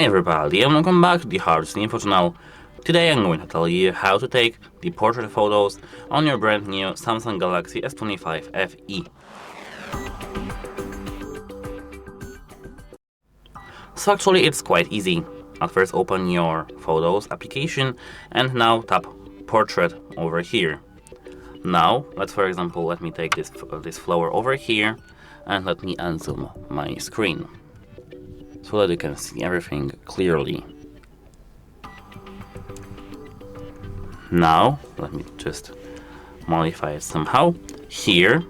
Hey everybody, and welcome back to the HardReset.Info channel. Today I'm going to tell you how to take the portrait photos on your brand new Samsung Galaxy S25 FE. So actually it's quite easy. At first open your Photos application and now tap Portrait over here. Now, let me take this flower over here and let me unzoom my screen so that you can see everything clearly. Now, let me just modify it somehow. Here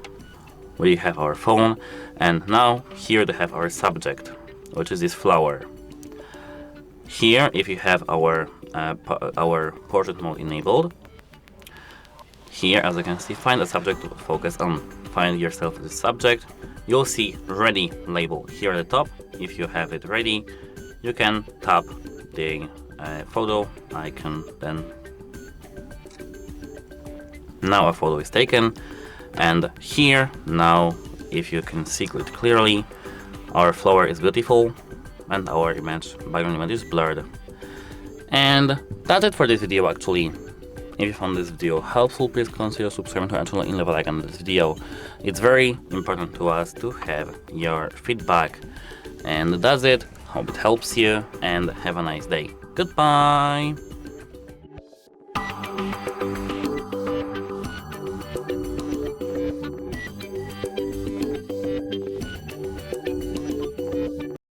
we have our phone, and now here they have our subject, which is this flower. Here, if you have our portrait mode enabled, here, as you can see, find a subject to focus on. Find yourself the subject. You'll see ready label here at the top. If you have it ready, you can tap the photo icon. Then now a photo is taken, and here now, if you can see it clearly, our flower is beautiful and our background image is blurred. And that's it for this video actually. If you found this video helpful, please consider subscribing to our channel and leave a like on this video. It's very important to us to have your feedback. And that's it. Hope it helps you and have a nice day. Goodbye!